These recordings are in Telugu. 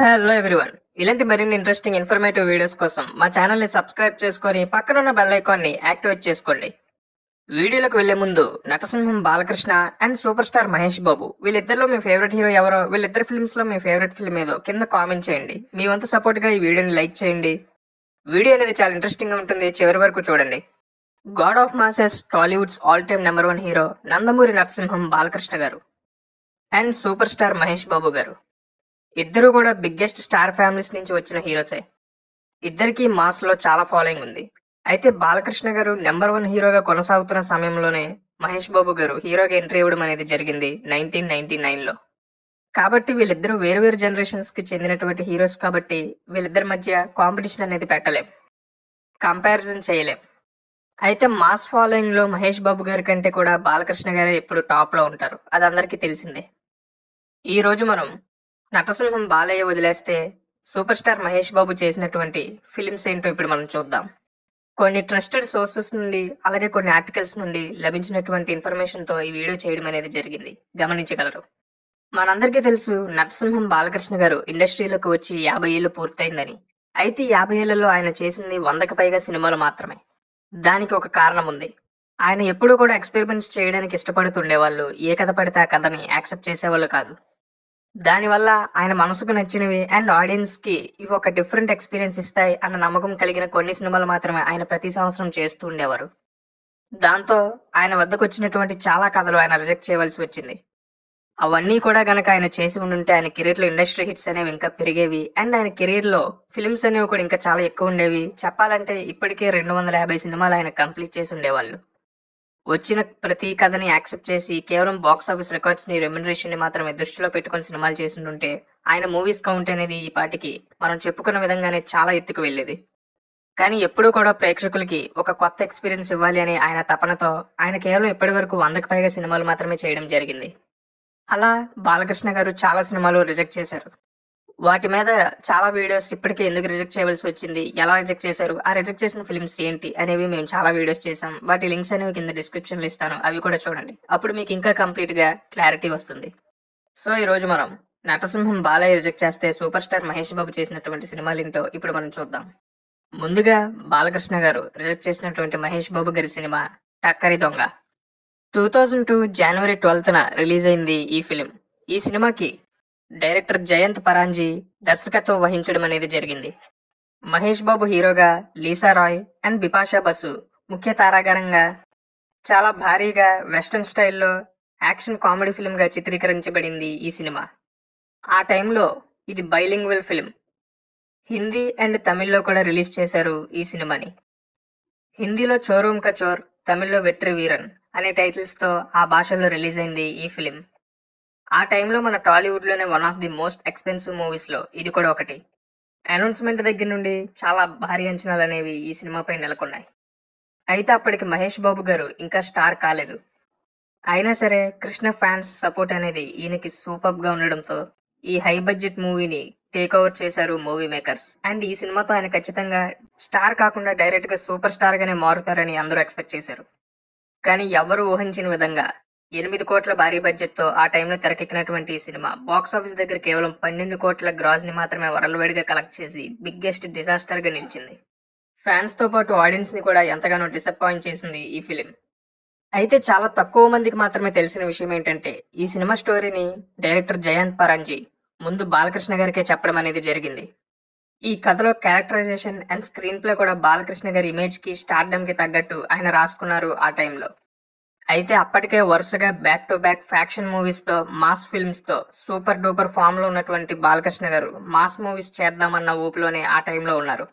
Hello everyone. ఇలాంటి మరిన్ని ఇంట్రెస్టింగ్ ఇన్ఫర్మేటివ్ వీడియోస్ కోసం మా ఛానల్ ని సబ్స్క్రైబ్ చేసుకొని పక్కనున్న బెల్ ఐకాన్ ని యాక్టివేట్ చేసుకోండి. వీడియోలకు వెళ్లే ముందు నటసింహం Balakrishna and super star Mahesh Babu వీళ్ళిద్దరిలో మీ ఫేవరెట్ హీరో ఎవరో, వీళ్ళిద్దరి ఫిల్మ్స్ లో మీ ఫేవరెట్ ఫిల్మ్ ఏదో కింద కామెంట్ చేయండి. మీ వంతు సపోర్ట్ గా ఈ వీడియోని లైక్ చేయండి. వీడియో అనేది చాలా ఇంట్రెస్టింగ్ గా ఉంటుంది, చివరి వరకు చూడండి. God of masses Tollywood's all time number 1 hero Nandamuri Narasimham Balakrishna గారు అండ్ సూపర్ స్టార్ మహేష్ బాబు గారు ఇద్దరు కూడా బిగ్గెస్ట్ స్టార్ ఫ్యామిలీస్ నుంచి వచ్చిన హీరోసే. ఇద్దరికి మాస్ లో చాలా ఫాలోయింగ్ ఉంది. అయితే బాలకృష్ణ గారు నెంబర్ 1 హీరోగా కొనసాగుతున్న సమయంలోనే మహేష్ బాబు గారు హీరోగా ఎంట్రీ ఇవ్వడం అనేది జరిగింది 1999లో. కాబట్టి వీళ్ళిద్దరూ వేరు వేరు జనరేషన్స్ కి చెందినటువంటి హీరోస్ కాబట్టి వీళ్ళిద్దరి మధ్య కాంపిటీషన్ అనేది పెట్టలేం, కంపారిజన్ చేయలేం. అయితే మాస్ ఫాలోయింగ్ లో మహేష్ బాబు గారి కంటే కూడా బాలకృష్ణ గారే ఎప్పుడు టాప్ లో ఉంటారు, అది అందరికీ తెలిసిందే. ఈ రోజు మనం నటసింహం బాలయ్య వదిలేస్తే సూపర్ స్టార్ మహేష్ బాబు చేసినటువంటి ఫిలిమ్స్ ఏంటో ఇప్పుడు మనం చూద్దాం. కొన్ని ట్రస్టెడ్ సోర్సెస్ నుండి అలాగే కొన్ని ఆర్టికల్స్ నుండి లభించినటువంటి ఇన్ఫర్మేషన్ తో ఈ వీడియో చేయడం అనేది జరిగింది, గమనించగలరు. మనందరికీ తెలుసు నటసింహం బాలకృష్ణ గారు ఇండస్ట్రీలోకి వచ్చి 50 ఏళ్లు పూర్తయిందని. అయితే ఈ 50 ఏళ్లలో ఆయన చేసింది 100కి పైగా సినిమాలు మాత్రమే. దానికి ఒక కారణం ఉంది. ఆయన ఎప్పుడూ కూడా ఎక్స్పెరిమెంట్స్ చేయడానికి ఇష్టపడుతుండేవాళ్ళు. ఏ కథ పడితే ఆ కథని యాక్సెప్ట్ చేసేవాళ్ళు కాదు. దానివల్ల ఆయన మనసుకు నచ్చినవి అండ్ ఆడియన్స్ కి ఇవి ఒక డిఫరెంట్ ఎక్స్పీరియన్స్ ఇస్తాయి అన్న నమ్మకం కలిగిన కొన్ని సినిమాలు మాత్రమే ఆయన ప్రతి సంవత్సరం చేస్తూ ఉండేవారు. దాంతో ఆయన వద్దకు వచ్చినటువంటి చాలా కథలు ఆయన రిజెక్ట్ చేయవలసి వచ్చింది. అవన్నీ కూడా గనక ఆయన చేసి ఉండుంటే ఆయన కెరీర్ లో ఇండస్ట్రీ హిట్స్ అనేవి ఇంకా పెరిగేవి అండ్ ఆయన కెరీర్ లో ఫిల్మ్స్ అనేవి కూడా ఇంకా చాలా ఎక్కువ ఉండేవి. చెప్పాలంటే ఇప్పటికే 250 సినిమాలు ఆయన కంప్లీట్ చేసి ఉండేవాళ్ళు. వచ్చిన ప్రతి కథని యాక్సెప్ట్ చేసి కేవలం బాక్స్ ఆఫీస్ రికార్డ్స్ ని, రెమ్యునరేషన్ ని మాత్రమే దృష్టిలో పెట్టుకుని సినిమాలు చేస్తుంటే ఆయన మూవీస్ కౌంట్ అనేది ఈ పాటికి మనం చెప్పుకున్న విధంగానే చాలా ఎత్తుకు వెళ్ళేది. కానీ ఎప్పుడూ కూడా ప్రేక్షకులకి ఒక కొత్త ఎక్స్పీరియన్స్ ఇవ్వాలి అనే ఆయన తపనతో ఆయన కేవలం ఇప్పటి వరకు 100కి పైగా సినిమాలు మాత్రమే చేయడం జరిగింది. అలా బాలకృష్ణ గారు చాలా సినిమాలు రిజెక్ట్ చేశారు. వాటి మీద చాలా వీడియోస్ ఇప్పటికే ఎందుకు రిజెక్ట్ చేయవలసి వచ్చింది, ఎలా రిజెక్ట్ చేశారు, ఆ రిజెక్ట్ చేసిన ఫిల్మ్స్ ఏంటి అనేవి మేము చాలా వీడియోస్ చేసాం. వాటి లింక్స్ అనేవి కింద డిస్క్రిప్షన్ లో ఇస్తాను, అవి కూడా చూడండి. అప్పుడు మీకు ఇంకా కంప్లీట్ గా క్లారిటీ వస్తుంది. సో ఈ రోజు మనం నటసింహం బాలయ్య రిజెక్ట్ చేస్తే సూపర్ స్టార్ మహేష్ బాబు చేసినటువంటి సినిమాలు ఏంటో ఇప్పుడు మనం చూద్దాం. ముందుగా బాలకృష్ణ గారు రిజెక్ట్ చేసినటువంటి మహేష్ బాబు గారి సినిమా టక్కరి దొంగ. 2002 జనవరి 12న రిలీజ్ అయింది ఈ ఫిలిం. ఈ సినిమాకి డైరెక్టర్ జయంత్ పరాంజీ దర్శకత్వం వహించడం అనేది జరిగింది. మహేష్ బాబు హీరోగా, లీసా రాయ్ అండ్ బిపాషా బసు ముఖ్య తారాగణంగా చాలా భారీగా వెస్టర్న్ స్టైల్లో యాక్షన్ కామెడీ ఫిల్మ్ గా చిత్రీకరించబడింది ఈ సినిమా. ఆ టైంలో ఇది బైలింగ్వల్ ఫిల్మ్. హిందీ అండ్ తమిళ్లో కూడా రిలీజ్ చేశారు ఈ సినిమాని. హిందీలో చోరూమ్ కా చోర్, తమిళ్లో వెట్రి వీరన్ అనే టైటిల్స్ తో ఆ భాషల్లో రిలీజ్ అయింది ఈ ఫిలిం. ఆ టైంలో మన టాలీవుడ్ లోనే one of the most expensive movies లో ఇది కూడా ఒకటి. అనౌన్స్మెంట్ దగ్గర నుండి చాలా భారీ అంచనాలు అనేవి ఈ సినిమాపై నెలకొన్నాయి. అయితే అప్పటికి మహేష్ బాబు గారు ఇంకా స్టార్ కాలేదు. అయినా సరే కృష్ణ ఫ్యాన్స్ సపోర్ట్ అనేది ఈయనకి సూపర్ గా ఉండడంతో ఈ హై బడ్జెట్ మూవీని టేక్ ఓవర్ చేశారు మూవీ మేకర్స్. అండ్ ఈ సినిమాతో ఆయన ఖచ్చితంగా స్టార్ కాకుండా డైరెక్ట్ గా సూపర్ స్టార్ గానే మారుతారని అందరూ ఎక్స్పెక్ట్ చేశారు. కానీ ఎవరు ఊహించిన విధంగా 8 కోట్ల భారీ బడ్జెట్ తో ఆ టైంలో తెరకెక్కినటువంటి ఈ సినిమా బాక్స్ ఆఫీస్ దగ్గర కేవలం 12 కోట్ల గ్రాస్ ని మాత్రమే వరల్డ్ గా కలెక్ట్ చేసి బిగ్గెస్ట్ డిజాస్టర్ గా నిలిచింది. ఫ్యాన్స్ తో పాటు ఆడియన్స్ ని కూడా ఎంతగానో డిసప్పాయింట్ చేసింది ఈ ఫిలిం. అయితే చాలా తక్కువ మందికి మాత్రమే తెలిసిన విషయం ఏంటంటే ఈ సినిమా స్టోరీని డైరెక్టర్ జయంత్ పరాంజీ ముందు బాలకృష్ణ గారికే చెప్పడం అనేది జరిగింది. ఈ కథలో క్యారెక్టరైజేషన్ అండ్ స్క్రీన్ ప్లే కూడా బాలకృష్ణ గారి ఇమేజ్ కి, స్టార్డమ్ కి తగ్గట్టు ఆయన రాసుకున్నారు ఆ టైంలో. అయితే అప్పటికే వరుసగా back to back faction movies తో, మాస్ ఫిల్మ్స్ తో సూపర్ డూపర్ ఫామ్ లో ఉన్నటువంటి బాలకృష్ణ గారు మాస్ మూవీస్ చేద్దామన్న ఊపులోనే ఆ టైంలో ఉన్నారు.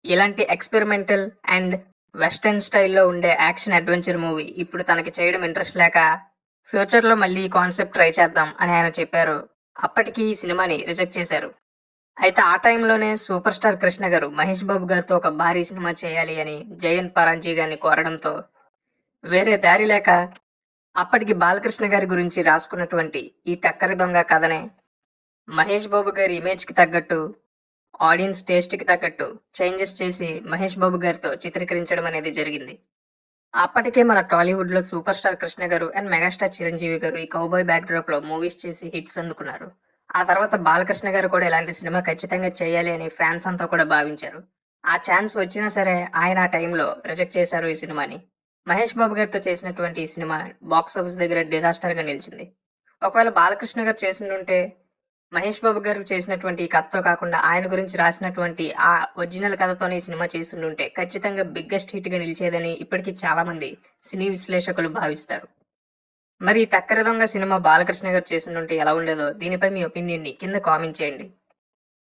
ఇలాంటి ఎక్స్పెరిమెంటల్ అండ్ వెస్టర్న్ స్టైల్లో ఉండే యాక్షన్ అడ్వెంచర్ మూవీ ఇప్పుడు తనకి చేయడం ఇంట్రెస్ట్ లేక ఫ్యూచర్ లో మళ్ళీ ఈ కాన్సెప్ట్ ట్రై చేద్దాం అని ఆయన చెప్పారు. అప్పటికి ఈ సినిమాని రిజెక్ట్ చేశారు. అయితే ఆ టైంలోనే సూపర్ స్టార్ కృష్ణ గారు మహేష్ బాబు గారితో ఒక భారీ సినిమా చేయాలి అని జయంత్ పరాంజీ గారిని కోరడంతో వేరే దారి లేక అప్పటికి బాలకృష్ణ గారి గురించి రాసుకున్నటువంటి ఈ టక్కరి దొంగ కథనే మహేష్ బాబు గారి ఇమేజ్ కి తగ్గట్టు, ఆడియన్స్ టేస్ట్ కి తగ్గట్టు చేంజెస్ చేసి మహేష్ బాబు గారితో చిత్రీకరించడం అనేది జరిగింది. అప్పటికే మన టాలీవుడ్ లో సూపర్ స్టార్ కృష్ణ గారు అండ్ మెగాస్టార్ చిరంజీవి గారు ఈ కౌబాయ్ బ్యాక్ డ్రాప్ లో మూవీస్ చేసి హిట్స్ అందుకున్నారు. ఆ తర్వాత బాలకృష్ణ గారు కూడా ఇలాంటి సినిమా ఖచ్చితంగా చేయాలి అని ఫ్యాన్స్ అంతా కూడా భావించారు. ఆ ఛాన్స్ వచ్చినా సరే ఆయన ఆ టైంలో రిజెక్ట్ చేశారు ఈ సినిమాని. మహేష్ బాబు గారితో చేసినటువంటి ఈ సినిమా బాక్స్ ఆఫీస్ దగ్గర డిజాస్టర్‌గా నిలిచింది. ఒకవేళ బాలకృష్ణ గారు చేసుండుంటే, మహేష్ బాబు గారు చేసినటువంటి ఈ కథతో కాకుండా ఆయన గురించి రాసినటువంటి ఆ ఒరిజినల్ కథతోనే ఈ సినిమా చేసుండుంటే ఖచ్చితంగా బిగ్గెస్ట్ హిట్‌గా నిలిచేదని ఇప్పటికి చాలా మంది సినీ విశ్లేషకులు భావిస్తారు. మరి ఈ 'టక్కరి దొంగ' సినిమా బాలకృష్ణ గారు చేసుండుంటే ఎలా ఉండేదో దీనిపై మీ ఒపీనియన్‌ని కింద కామెంట్ చేయండి.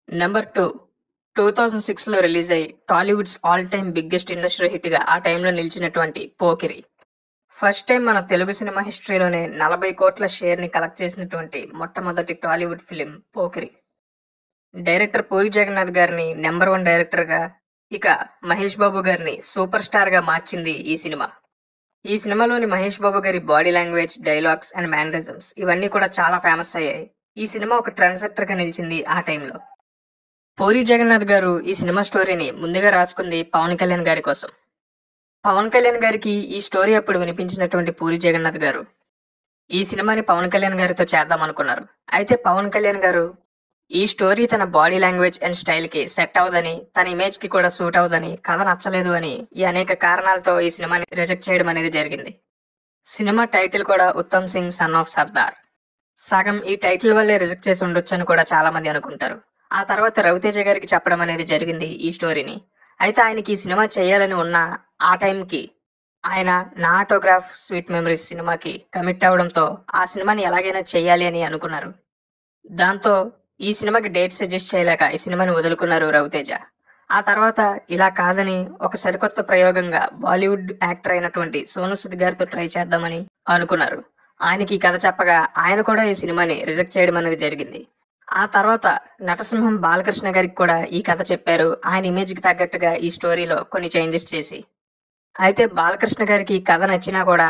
నంబర్ 2 2006లో రిలీజ్ అయ్యి Tollywood's all time biggest industry హిట్‌గా ఆ టైంలో నిలిచినటువంటి 'పోకిరి'. ఫస్ట్ టైం మన తెలుగు సినిమా హిస్టరీలోనే 40 కోట్ల షేర్‌ని కలెక్ట్ చేసినటువంటి మొట్టమొదటి టాలీవుడ్ ఫిలిం 'పోకిరి'. డైరెక్టర్ పూరి జగన్నాథ్ గారిని నంబర్ 1 డైరెక్టర్‌గా, ఇక మహేష్ బాబు గారిని సూపర్ స్టార్‌గా మార్చింది ఈ సినిమా. ఈ సినిమాలోని మహేష్ బాబు గారి body language, dialogues and mannerisms ఇవన్నీ కూడా చాలా ఫేమస్ అయ్యాయి. ఈ సినిమా ఒక ట్రెండ్ సెట్టర్‌గా నిలిచింది ఆ టైంలో. పూరి జగన్నాథ్ గారు ఈ సినిమా స్టోరీని ముందుగా రాసుకుంది పవన్ కళ్యాణ్ గారి కోసం. పవన్ కళ్యాణ్ గారికి ఈ స్టోరీ అప్పుడు వినిపించినటువంటి పూరి జగన్నాథ్ గారు ఈ సినిమాని పవన్ కళ్యాణ్ గారితో చేద్దాం అనుకున్నారు. అయితే పవన్ కళ్యాణ్ గారు ఈ స్టోరీ తన బాడీ లాంగ్వేజ్ అండ్ స్టైల్ కి సెట్ అవ్వదని, తన ఇమేజ్ కి కూడా సూట్ అవ్వదని, కథ నచ్చలేదు అని ఈ అనేక కారణాలతో ఈ సినిమాని రిజెక్ట్ చేయడం అనేది జరిగింది. సినిమా టైటిల్ కూడా 'ఉత్తమ్ సింగ్ సన్ ఆఫ్ సర్దార్'. సగం ఈ టైటిల్ వల్లే రిజెక్ట్ చేసి ఉండొచ్చు అని కూడా చాలా మంది అనుకుంటారు. ఆ తర్వాత రవితేజ గారికి చెప్పడం అనేది జరిగింది ఈ స్టోరీని. అయితే ఆయనకి ఈ సినిమా చేయాలని ఉన్న ఆ టైంకి ఆయన 'నా ఆటోగ్రాఫ్ స్వీట్ మెమరీస్' సినిమాకి కమిట్ అవడంతో ఆ సినిమాని ఎలాగైనా చేయాలి అని అనుకున్నారు. దాంతో ఈ సినిమాకి డేట్ సజెస్ట్ చేయలేక ఈ సినిమాని వదులుకున్నారు రవితేజ. ఆ తర్వాత ఇలా కాదని ఒక సరికొత్త ప్రయోగంగా బాలీవుడ్ యాక్టర్ అయినటువంటి సోను సూద్ గారితో ట్రై చేద్దామని అనుకున్నారు. ఆయనకి ఈ కథ చెప్పగా ఆయన కూడా ఈ సినిమాని రిజెక్ట్ చేయడం అనేది జరిగింది. ఆ తర్వాత నటసింహం బాలకృష్ణ గారికి కూడా ఈ కథ చెప్పారు, ఆయన ఇమేజ్ కి తగ్గట్టుగా ఈ స్టోరీలో కొన్ని చేంజెస్ చేసి. అయితే బాలకృష్ణ గారికి ఈ కథ నచ్చినా కూడా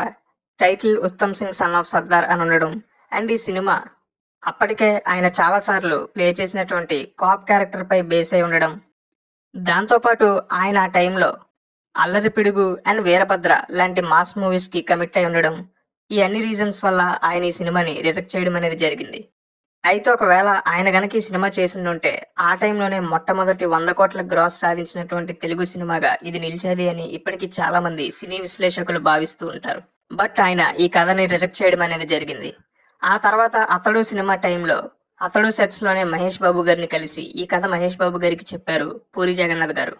title 'Uttam Singh son of Sardar' అని ఉండడం అండ్ ఈ సినిమా అప్పటికే ఆయన చాలా సార్లు ప్లే చేసినటువంటి కాప్ క్యారెక్టర్ పై బేస్ అయి ఉండడం, దాంతోపాటు ఆయన ఆ టైంలో 'అల్లరి పిడుగు' అండ్ 'వీరభద్ర' లాంటి మాస్ మూవీస్ కి కమిట్ అయి ఉండడం, ఈ అన్ని రీజన్స్ వల్ల ఆయన ఈ సినిమాని రిజెక్ట్ చేయడం అనేది జరిగింది. అయితే ఒకవేళ ఆయన గనక ఈ సినిమా చేసిండుంటే ఆ టైంలోనే మొట్టమొదటి 100 కోట్ల గ్రాస్ సాధించినటువంటి తెలుగు సినిమాగా ఇది నిలిచేది అని ఇప్పటికీ చాలా మంది సినీ విశ్లేషకులు భావిస్తూ ఉంటారు. బట్ ఆయన ఈ కథని రిజెక్ట్ చేయడం అనేది జరిగింది. ఆ తర్వాత 'అతడు' సినిమా టైంలో 'అతడు' సెట్స్ లోనే మహేష్ బాబు గారిని కలిసి ఈ కథ మహేష్ బాబు గారికి చెప్పారు పూరి జగన్నాథ్ గారు.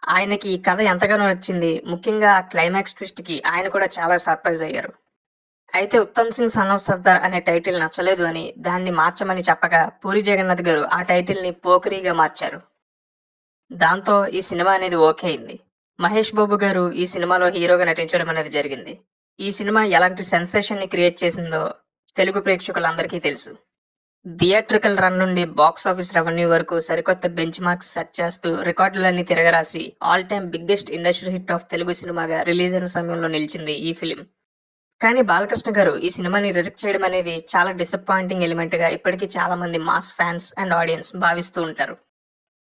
ఆయనకి ఈ కథ ఎంతగానో నచ్చింది. ముఖ్యంగా ఆ క్లైమాక్స్ ట్విస్ట్ కి ఆయన కూడా చాలా సర్ప్రైజ్ అయ్యారు. అయితే 'ఉత్తమ్ సింగ్ సన్ ఆఫ్ సర్దార్' అనే టైటిల్ నచ్చలేదు అని దాన్ని మార్చమని చెప్పగా పూరి జగన్నాథ్ గారు ఆ టైటిల్ ని 'పోకిరి'గా మార్చారు. దాంతో ఈ సినిమా అనేది ఓకే అయింది. మహేష్ బాబు గారు ఈ సినిమాలో హీరోగా నటించడం అనేది జరిగింది. ఈ సినిమా ఎలాంటి సెన్సేషన్ ని క్రియేట్ చేసిందో తెలుగు ప్రేక్షకులందరికీ తెలుసు. థియేట్రికల్ రన్ నుండి బాక్స్ ఆఫీస్ రెవెన్యూ వరకు సరికొత్త బెంచ్ మార్క్స్ సెట్ చేస్తూ రికార్డులన్నీ తిరగరాసి all time biggest industry hit of Telugu సినిమాగా రిలీజ్ అయిన సమయంలో నిలిచింది ఈ ఫిలిం. కానీ బాలకృష్ణ గారు ఈ సినిమాని రిజెక్ట్ చేయడం అనేది చాలా డిసప్పాయింటింగ్ ఎలిమెంట్ గా ఇప్పటికీ చాలా మంది మాస్ ఫ్యాన్స్ అండ్ ఆడియన్స్ భావిస్తూ ఉంటారు.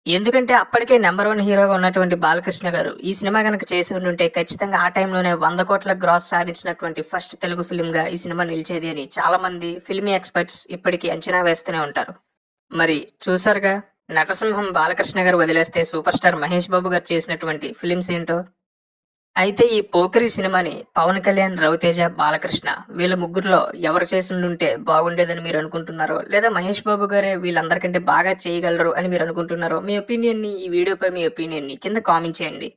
ఎందుకంటే అప్పటికే నెంబర్ 1 హీరోగా ఉన్నటువంటి బాలకృష్ణ గారు ఈ సినిమా గనక చేసి ఉండుంటే ఖచ్చితంగా ఆ టైంలోనే 100 కోట్ల గ్రాస్ సాధించినటువంటి ఫస్ట్ తెలుగు ఫిల్మ్ గా ఈ సినిమా నిలిచేది అని చాలా మంది ఫిల్మీ ఎక్స్పర్ట్స్ ఇప్పటికీ అంచనా వేస్తూనే ఉంటారు. మరి చూసారుగా, నటసింహం బాలకృష్ణ గారు వదిలేస్తే సూపర్ స్టార్ మహేష్ బాబు గారు చేసినటువంటి ఫిలిమ్స్ ఏంటో. అయితే ఈ 'పోకిరి' సినిమాని పవన్ కళ్యాణ్, రవితేజ, బాలకృష్ణ వీళ్ళ ముగ్గురులో ఎవరు చేసిండుంటే బాగుండేదని మీరు అనుకుంటున్నారో, లేదా మహేష్ బాబు గారే వీళ్ళందరికంటే బాగా చేయగలరు అని మీరు అనుకుంటున్నారో, మీ ఒపీనియన్ ని ఈ వీడియోపై మీ ఒపీనియన్ ని కింద కామెంట్ చేయండి.